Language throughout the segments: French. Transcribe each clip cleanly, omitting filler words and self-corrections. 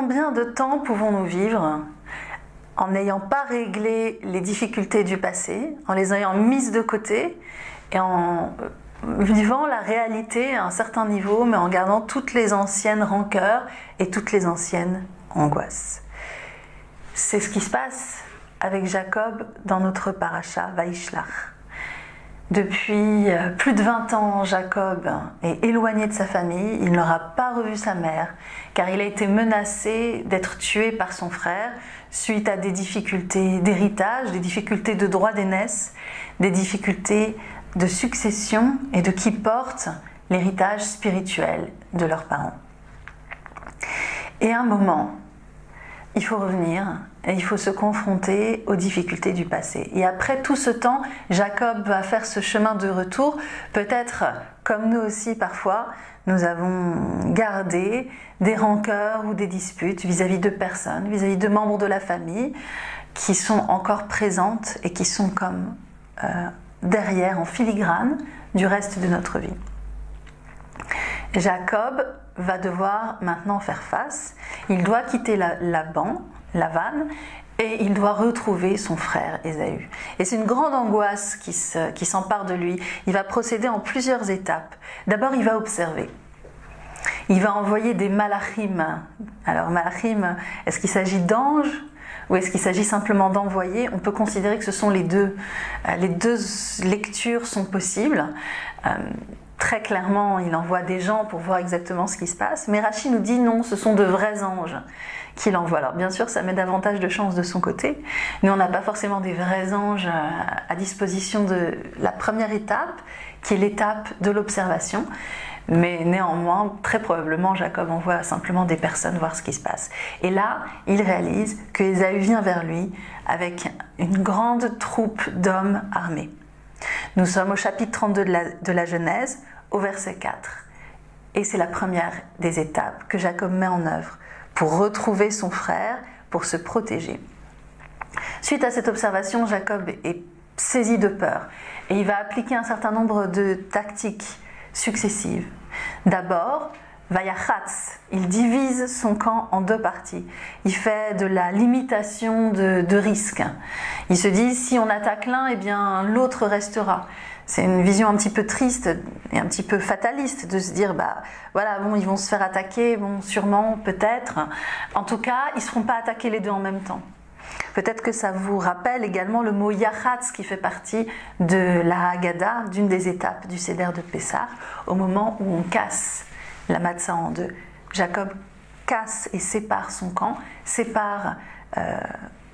combien de temps pouvons-nous vivre en n'ayant pas réglé les difficultés du passé, en les ayant mises de côté et en vivant la réalité à un certain niveau, mais en gardant toutes les anciennes rancœurs et toutes les anciennes angoisses? C'est ce qui se passe avec Jacob dans notre paracha Vaishlach. Depuis plus de 20 ans, Jacob est éloigné de sa famille, il n'aura pas revu sa mère, car il a été menacé d'être tué par son frère suite à des difficultés d'héritage, des difficultés de droit d'aînesse, des difficultés de succession et de qui portent l'héritage spirituel de leurs parents. Et à un moment, il faut revenir et il faut se confronter aux difficultés du passé. Et après tout ce temps, Jacob va faire ce chemin de retour. Peut-être, comme nous aussi parfois, nous avons gardé des rancœurs ou des disputes vis-à-vis de personnes, vis-à-vis de membres de la famille qui sont encore présentes et qui sont comme derrière, en filigrane, du reste de notre vie. Jacob va devoir maintenant faire face. Il doit quitter Laban, et il doit retrouver son frère Ésaü. Et c'est une grande angoisse qui s'empare de lui. Il va procéder en plusieurs étapes. D'abord, il va observer. Il va envoyer des malachim. Alors, malachim, est-ce qu'il s'agit d'anges ou est-ce qu'il s'agit simplement d'envoyer? On peut considérer que ce sont les deux. Les deux lectures sont possibles. Très clairement, il envoie des gens pour voir exactement ce qui se passe. Mais Rachi nous dit non, ce sont de vrais anges qu'il envoie. Alors bien sûr, ça met davantage de chance de son côté. Nous, on n'a pas forcément des vrais anges à disposition de la première étape, qui est l'étape de l'observation. Mais néanmoins, très probablement, Jacob envoie simplement des personnes voir ce qui se passe. Et là, il réalise que Ésaü vient vers lui avec une grande troupe d'hommes armés. Nous sommes au chapitre 32 de la Genèse, au verset 4. Et c'est la première des étapes que Jacob met en œuvre pour retrouver son frère, pour se protéger. Suite à cette observation, Jacob est saisi de peur et il va appliquer un certain nombre de tactiques successives. D'abord, Vayachatz, il divise son camp en deux parties. Il fait de la limitation de risque. Il se dit, si on attaque l'un, eh bien l'autre restera. C'est une vision un petit peu triste et un petit peu fataliste de se dire, voilà, bon, ils vont se faire attaquer, bon, sûrement, peut-être. En tout cas, ils ne seront pas attaqués les deux en même temps. Peut-être que ça vous rappelle également le mot Yachatz qui fait partie de la Haggadah, d'une des étapes du Seder de Pessah, au moment où on casse la matzah en deux. Jacob casse et sépare son camp, sépare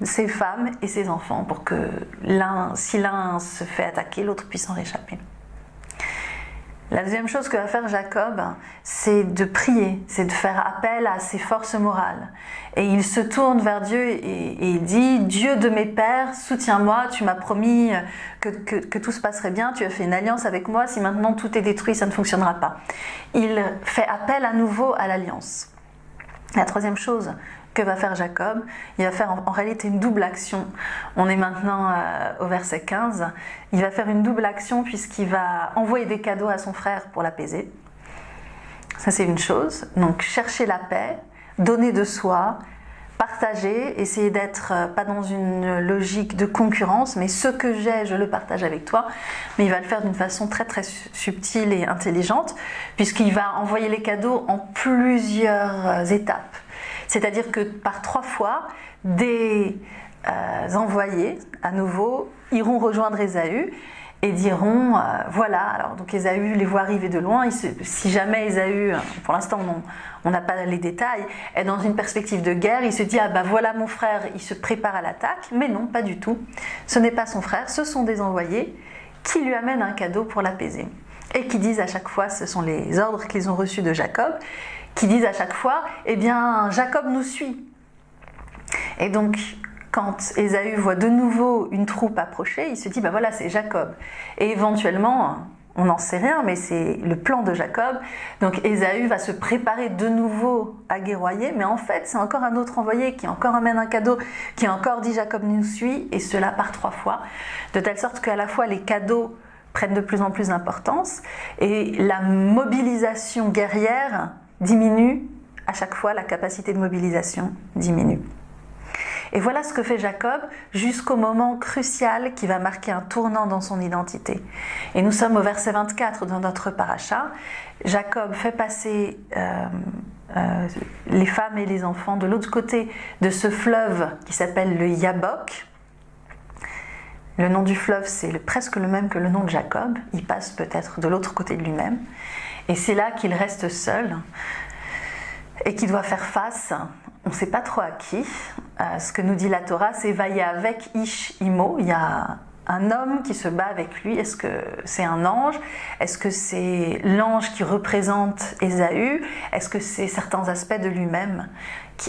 ses femmes et ses enfants pour que si l'un se fait attaquer, l'autre puisse en réchapper. La deuxième chose que va faire Jacob, c'est de prier, c'est de faire appel à ses forces morales. Et il se tourne vers Dieu et il dit « Dieu de mes pères, soutiens-moi, tu m'as promis que tout se passerait bien, tu as fait une alliance avec moi, si maintenant tout est détruit, ça ne fonctionnera pas. » Il fait appel à nouveau à l'alliance. La troisième chose que va faire Jacob, il va faire en réalité une double action. On est maintenant au verset 15. Il va faire une double action puisqu'il va envoyer des cadeaux à son frère pour l'apaiser. Ça, c'est une chose. Donc, chercher la paix, donner de soi, partager, essayer d'être pas dans une logique de concurrence, mais ce que j'ai, je le partage avec toi. Mais il va le faire d'une façon très très subtile et intelligente, puisqu'il va envoyer les cadeaux en plusieurs étapes. C'est-à-dire que par 3 fois, des envoyés, à nouveau, iront rejoindre Ésaü et diront, voilà, alors donc Ésaü les voit arriver de loin, si jamais Ésaü, pour l'instant on n'a pas les détails, est dans une perspective de guerre, il se dit, ah bah voilà mon frère, il se prépare à l'attaque, mais non, pas du tout, ce n'est pas son frère, ce sont des envoyés qui lui amènent un cadeau pour l'apaiser. Et qui disent à chaque fois, ce sont les ordres qu'ils ont reçus de Jacob, qui disent à chaque fois, eh bien, Jacob nous suit. Et donc, quand Ésaü voit de nouveau une troupe approcher, il se dit, voilà, c'est Jacob. Et éventuellement, on n'en sait rien, mais c'est le plan de Jacob. Donc, Ésaü va se préparer de nouveau à guerroyer, mais en fait, c'est encore un autre envoyé qui encore amène un cadeau, qui encore dit, Jacob nous suit, et cela par 3 fois, de telle sorte qu'à la fois les cadeaux prennent de plus en plus d'importance, et la mobilisation guerrière diminue à chaque fois la capacité de mobilisation diminue. Et voilà ce que fait Jacob jusqu'au moment crucial qui va marquer un tournant dans son identité. Et nous sommes au verset 24 de notre paracha. Jacob fait passer les femmes et les enfants de l'autre côté de ce fleuve qui s'appelle le Yabok. Le nom du fleuve, c'est presque le même que le nom de Jacob. Il passe peut-être de l'autre côté de lui-même. Et c'est là qu'il reste seul et qu'il doit faire face, on ne sait pas trop à qui. Ce que nous dit la Torah, c'est « Vaillé avec Ish Imo ». Il y a un homme qui se bat avec lui. Est-ce que c'est un ange? Est-ce que c'est l'ange qui représente Ésaü? Est-ce que c'est certains aspects de lui-même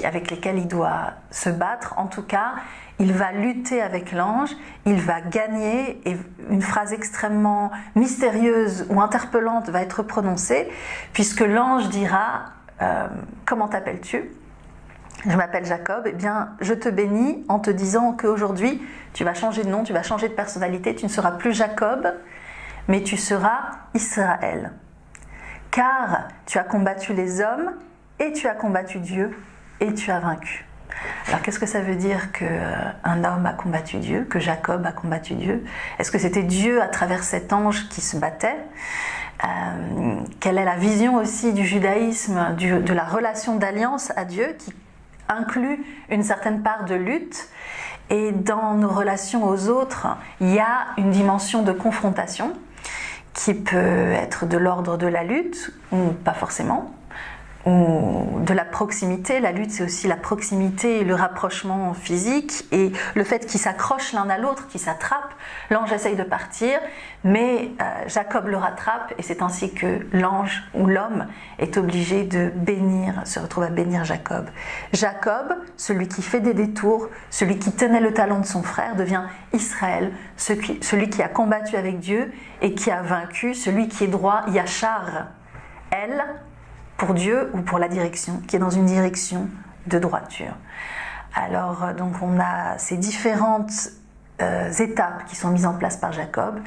avec lesquels il doit se battre? En tout cas, il va lutter avec l'ange, il va gagner, et une phrase extrêmement mystérieuse ou interpellante va être prononcée, puisque l'ange dira « Comment t'appelles-tu » ? Je m'appelle Jacob. Eh bien, je te bénis en te disant qu'aujourd'hui, tu vas changer de nom, tu vas changer de personnalité, tu ne seras plus Jacob, mais tu seras Israël. Car tu as combattu les hommes, et tu as combattu Dieu, et tu as vaincu. Alors, qu'est-ce que ça veut dire qu'un homme a combattu Dieu, que Jacob a combattu Dieu? Est-ce que c'était Dieu à travers cet ange qui se battait? Quelle est la vision aussi du judaïsme, de la relation d'alliance à Dieu, qui inclut une certaine part de lutte, et dans nos relations aux autres, il y a une dimension de confrontation qui peut être de l'ordre de la lutte, ou pas forcément, ou de la proximité. La lutte, c'est aussi la proximité et le rapprochement physique, et le fait qu'ils s'accrochent l'un à l'autre, qu'ils s'attrapent. L'ange essaye de partir, mais Jacob le rattrape, et c'est ainsi que l'ange ou l'homme est obligé de se retrouve à bénir Jacob. Jacob, celui qui fait des détours, celui qui tenait le talon de son frère, devient Israël, celui qui a combattu avec Dieu et qui a vaincu, celui qui est droit, Yachar, elle, pour Dieu ou pour la direction, qui est dans une direction de droiture. Alors, donc on a ces différentes étapes qui sont mises en place par Jacob.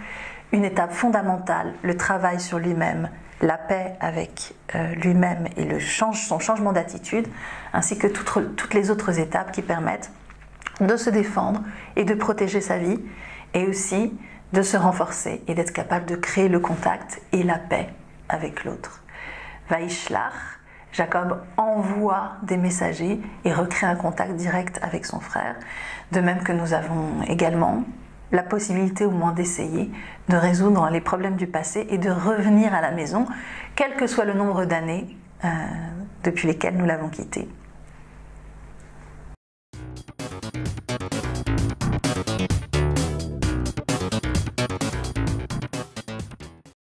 Une étape fondamentale, le travail sur lui-même, la paix avec lui-même et son changement d'attitude, ainsi que toutes les autres étapes qui permettent de se défendre et de protéger sa vie, et aussi de se renforcer et d'être capable de créer le contact et la paix avec l'autre. Vaishlach, Jacob envoie des messagers et recrée un contact direct avec son frère, de même que nous avons également la possibilité au moins d'essayer de résoudre les problèmes du passé et de revenir à la maison, quel que soit le nombre d'années depuis lesquelles nous l'avons quitté.